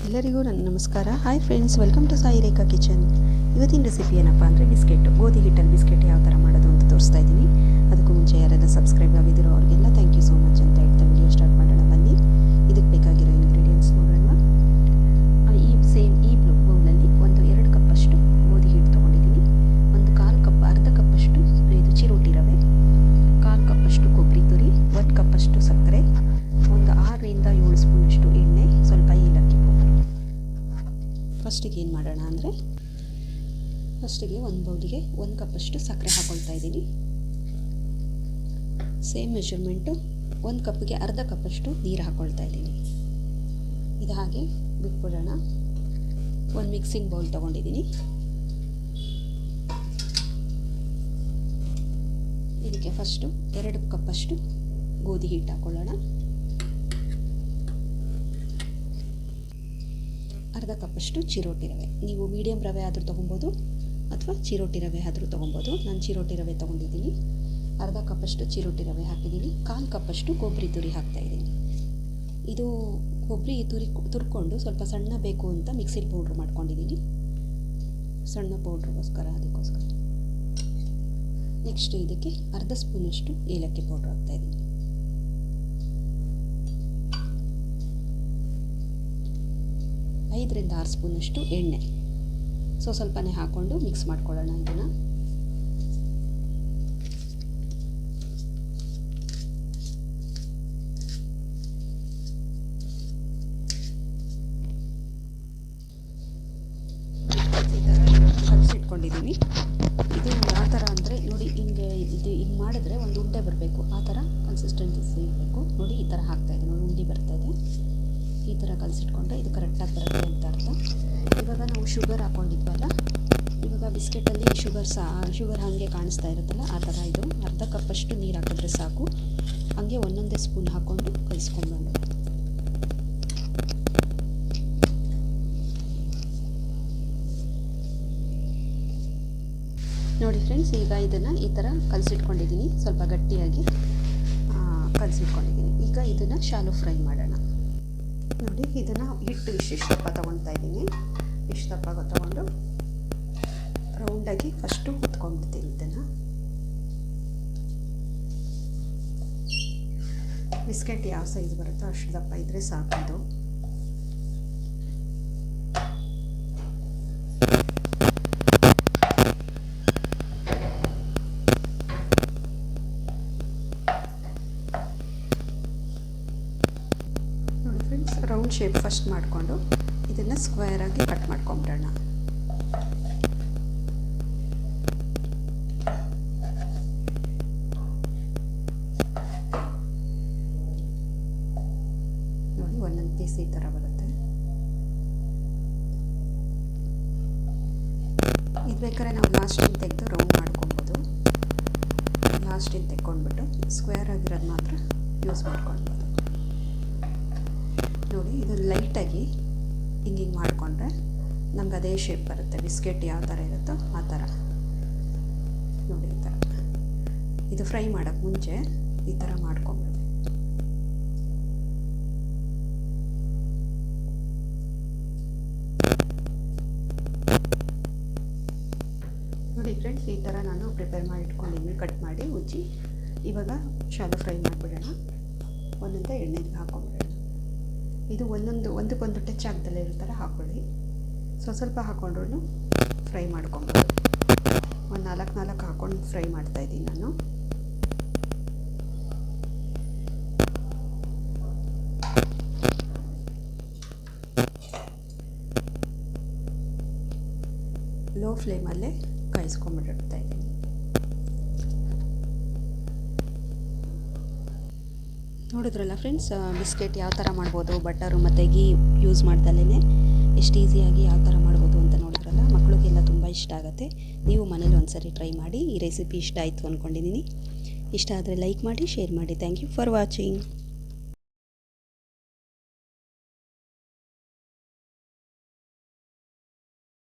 ಎಲ್ಲರಿಗೂ ನನ್ನ ನಮಸ್ಕಾರ. Hi friends, welcome to Sai Rekha kitchen. ಇವತ್ತಿನ ರೆಸಿಪಿ ಏನಪ್ಪ ಅಂದರೆ ಬಿಸ್ಕೆಟ್, ಗೋಧಿ ಹಿಟ್ಟಲ್ಲಿ ಬಿಸ್ಕೆಟ್ ಯಾವ ಥರ ಮಾಡೋದು ಅಂತ ತೋರಿಸ್ತಾ ಇದ್ದೀನಿ. ಅದಕ್ಕೂ ಮುಂಚೆ ಯಾರೆಲ್ಲ ಸಬ್ಸ್ಕ್ರೈಬ್ ಆಗಿದ್ದೀರೋ ಅವ್ರಿಗೆಲ್ಲ ಥ್ಯಾಂಕ್ ಯು ಸೋ ಮಚ್ ಅಂತ ಹೇಳ್ತಾ ವಿಡಿಯೋ ಸ್ಟಾರ್ಟ್ ಮಾಡೋಣ ಬನ್ನಿ. ಇದಕ್ಕೆ ಬೇಕಾಗಿರೋ ಇಂಗ್ರೀಡಿಯೆಂಟ್ಸ್ ನೋಡೋಣ. ಈ ಬೌಲಲ್ಲಿ ಒಂದು 2 ಕಪ್ಪಷ್ಟು ಗೋಧಿ ಹಿಟ್ಟು ತೊಗೊಂಡಿದ್ದೀನಿ. ಒಂದು ಅರ್ಧ ಕಪ್ಪಷ್ಟು ಇದು ಚಿರೋಟಿ ರವೆ, 1/4 ಕಪ್ಪಷ್ಟು ಕೊಬ್ಬರಿ ತುರಿ, 1 ಕಪ್ಪಷ್ಟು ಸಕ್ಕರೆ, ಒಂದು 6ರಿಂದ 7 ಸ್ಪೂನಷ್ಟು ಎಣ್ಣೆ, ಸ್ವಲ್ಪ ಏಲಕ್ಕಿ ಪೌಡರ್. ಫಸ್ಟಿಗೆ ಏನು ಮಾಡೋಣ ಅಂದರೆ ಒಂದು ಬೌಲಿಗೆ 1 ಕಪ್ಪಷ್ಟು ಸಕ್ಕರೆ ಹಾಕ್ಕೊಳ್ತಾ ಇದ್ದೀನಿ. ಸೇಮ್ ಮೆಷರ್ಮೆಂಟು, 1 ಕಪ್ಪಿಗೆ ಅರ್ಧ ಕಪ್ಪಷ್ಟು ನೀರು ಹಾಕ್ಕೊಳ್ತಾ ಇದ್ದೀನಿ. ಇದು ಹಾಗೆ ಬಿಟ್ಬಿಡೋಣ. ಒಂದು ಮಿಕ್ಸಿಂಗ್ ಬೌಲ್ ತೊಗೊಂಡಿದ್ದೀನಿ. ಇದಕ್ಕೆ ಫಸ್ಟು 2 ಕಪ್ಪಷ್ಟು ಗೋಧಿ ಹಿಟ್ಟು ಹಾಕ್ಕೊಳ್ಳೋಣ. ಅರ್ಧ ಕಪ್ಪಷ್ಟು ಚಿರೋಟಿ ರವೆ, ನೀವು ಮೀಡಿಯಮ್ ರವೆ ಆದರೂ ತೊಗೊಬೋದು ಅಥವಾ ಚಿರೋಟಿ ರವೆ ಆದರೂ ತೊಗೊಬೋದು. ನಾನು ಚಿರೋಟಿ ರವೆ ತೊಗೊಂಡಿದ್ದೀನಿ. ಅರ್ಧ ಕಪ್ಪಷ್ಟು ಚಿರೋಟಿ ರವೆ ಹಾಕಿದ್ದೀನಿ. 1/4 ಕಪ್ಪಷ್ಟು ಕೊಬ್ಬರಿ ತುರಿ ಹಾಕ್ತಾಯಿದ್ದೀನಿ. ಇದು ಕೊಬ್ಬರಿ ತುರ್ಕೊಂಡು ಸ್ವಲ್ಪ ಸಣ್ಣ ಬೇಕು ಅಂತ ಮಿಕ್ಸಿಲಿ ಪೌಡ್ರ್ ಮಾಡ್ಕೊಂಡಿದ್ದೀನಿ, ಸಣ್ಣ ಪೌಡ್ರಿಗೋಸ್ಕರ, ಅದಕ್ಕೋಸ್ಕರ. ನೆಕ್ಸ್ಟ್ ಇದಕ್ಕೆ ಅರ್ಧ ಸ್ಪೂನಷ್ಟು ಏಲಕ್ಕಿ ಪೌಡ್ರ್ ಹಾಕ್ತಾಯಿದ್ದೀನಿ. ಐದರಿಂದ 6 ಸ್ಪೂನಷ್ಟು ಎಣ್ಣೆ, ಸ್ವಲ್ಪನೇ ಹಾಕ್ಕೊಂಡು ಮಿಕ್ಸ್ ಮಾಡ್ಕೊಳ್ಳೋಣ. ಇದನ್ನು ಕಲಸಿಟ್ಕೊಂಡಿದ್ದೀನಿ. ಇದು ಯಾವ ಥರ ಅಂದರೆ ನೋಡಿ, ಹಿಂಗೆ ಮಾಡಿದ್ರೆ ಒಂದು ಉಂಡೆ ಬರಬೇಕು, ಆ ಥರ ಕನ್ಸಿಸ್ಟೆನ್ಸಿ ಇರಬೇಕು. ನೋಡಿ, ಈ ಥರ ಹಾಕ್ತಾಯಿದೆ, ನೋಡಿ ಉಂಡೆ ಬರ್ತಾಯಿದೆ. ಈ ಥರ ಕಲಸಿಟ್ಕೊಂಡ್ರೆ ಇದು ಕರೆಕ್ಟಾಗಿ ಬರುತ್ತೆ ಅಂತ ಅರ್ಥ. ಇವಾಗ ನಾವು ಶುಗರ್ ಹಾಕ್ಕೊಂಡಿದ್ವಲ್ಲ, ಇವಾಗ ಬಿಸ್ಕೆಟಲ್ಲಿ ಶುಗರ್ ಹಾಗೆ ಕಾಣಿಸ್ತಾ ಇರುತ್ತಲ್ಲ, ಆ ಥರ ಇದು ಅರ್ಧ ಕಪ್ಪಷ್ಟು ನೀರು ಹಾಕಿದ್ರೆ ಸಾಕು. ಹಾಗೆ ಒಂದೊಂದೇ ಸ್ಪೂನ್ ಹಾಕ್ಕೊಂಡು ಕಲಿಸ್ಕೊಂಡು ನೋಡಿ ಫ್ರೆಂಡ್ಸ್. ಈಗ ಇದನ್ನು ಈ ಥರ ಕಲಸಿಟ್ಕೊಂಡಿದ್ದೀನಿ, ಸ್ವಲ್ಪ ಗಟ್ಟಿಯಾಗಿ ಕಲಸಿಟ್ಕೊಂಡಿದ್ದೀನಿ. ಈಗ ಇದನ್ನು ಶಾಲೋ ಫ್ರೈ ಮಾಡೋಣ. ನೋಡಿ, ಇದನ್ನು ಹಿಟ್ಟು ಇಷ್ಟು ದಪ್ಪ ತೊಗೊಳ್ತಾ ಇದ್ದೀನಿ. ಇಷ್ಟು ದಪ್ಪ ತೊಗೊಂಡು ರೌಂಡಾಗಿ ಫಸ್ಟು ಹೊತ್ಕೊಂಡ್ಬಿಡ್ತೀನಿ. ಇದನ್ನು ಬಿಸ್ಕೆಟ್ ಯಾವ ಸೈಜ್ ಬರುತ್ತೋ ಅಷ್ಟು ದಪ್ಪ ಇದ್ದರೆ ಸಾಕು. ರೌಂಡ್ ಶೇಪ್ ಫಸ್ಟ್ ಮಾಡಿಕೊಂಡು ಇದನ್ನು ಸ್ಕ್ವೇರಾಗಿ ಕಟ್ ಮಾಡ್ಕೊಂಬಿಡೋಣ. ನೋಡಿ, ಒಂದೊಂದು ಪೀಸ್ ಈ ಥರ ಬರುತ್ತೆ. ಇದು ಬೇಕಾದ್ರೆ ನಾವು ಲಾಸ್ಟಿಂದ ತೆಗೆದು ರೌಂಡ್ ಮಾಡ್ಕೊಬೋದು. ಲಾಸ್ಟಿಂದ ತೆಕ್ಕೊಂಡ್ಬಿಟ್ಟು ಸ್ಕ್ವೇರ್ ಆಗಿರೋದು ಮಾತ್ರ ಯೂಸ್ ಮಾಡ್ಕೊಳ್ಬೋದು. ನೋಡಿ, ಇದು ಲೈಟಾಗಿ ಹಿಂಗೆ ಮಾಡಿಕೊಂಡ್ರೆ ನಮ್ಗೆ ಅದೇ ಶೇಪ್ ಬರುತ್ತೆ. ಬಿಸ್ಕೆಟ್ ಯಾವ ಥರ ಇರುತ್ತೋ ಆ ಥರ. ನೋಡಿ, ಈ ಥರ. ಇದು ಫ್ರೈ ಮಾಡೋಕ್ಕೆ ಮುಂಚೆ ಈ ಥರ ಮಾಡ್ಕೊಂಬಿಡಿ. ನೋಡಿ ಫ್ರೆಂಡ್ಸ್, ಈ ಥರ ನಾನು ಪ್ರಿಪೇರ್ ಮಾಡಿ ಇಟ್ಕೊಂಡಿದ್ದೀನಿ, ಕಟ್ ಮಾಡಿ ಉಜ್ಜಿ. ಇವಾಗ ಶಾಲೋ ಫ್ರೈ ಮಾಡಿಬಿಡೋಣ. ಒಂದೊಂದೇ ಎಣ್ಣೆಗೆ ಹಾಕೊಂಬಿಡೋಣ. ಇದು ಒಂದಕ್ಕೊಂದು ಟಚ್ ಆಗ್ದಲ್ಲೇ ಇರೋ ಥರ ಹಾಕ್ಕೊಳ್ಳಿ. ಸ್ವಲ್ಪ ಹಾಕ್ಕೊಂಡ್ರೂ ಫ್ರೈ ಮಾಡ್ಕೊಬೋದು. ಒಂದು 4 ಹಾಕ್ಕೊಂಡು ಫ್ರೈ ಮಾಡ್ತಾಯಿದ್ದೀನಿ ನಾನು. ಲೋ ಫ್ಲೇಮಲ್ಲೇ ಕಾಯಿಸ್ಕೊಂಬಿಟ್ಟಿರ್ತಾ ಇದ್ದೀನಿ. ನೋಡಿದ್ರಲ್ಲ ಫ್ರೆಂಡ್ಸ್, ಬಿಸ್ಕೆಟ್ ಯಾವ ಥರ ಮಾಡ್ಬೋದು, ಬಟರು ಮತ್ತು ಗೀ ಯೂಸ್ ಮಾಡ್ದಲೇ ಎಷ್ಟು ಈಸಿಯಾಗಿ ಯಾವ ಥರ ಮಾಡ್ಬೋದು ಅಂತ ನೋಡಿದ್ರಲ್ಲ. ಮಕ್ಕಳಿಗೆಲ್ಲ ತುಂಬ ಇಷ್ಟ ಆಗುತ್ತೆ. ನೀವು ಮನೇಲಿ ಒಂದ್ಸರಿ ಟ್ರೈ ಮಾಡಿ. ಈ ರೆಸಿಪಿ ಇಷ್ಟ ಆಯಿತು ಅಂದ್ಕೊಂಡಿದ್ದೀನಿ. ಇಷ್ಟ ಆದರೆ ಲೈಕ್ ಮಾಡಿ, ಶೇರ್ ಮಾಡಿ. Thank you for watching.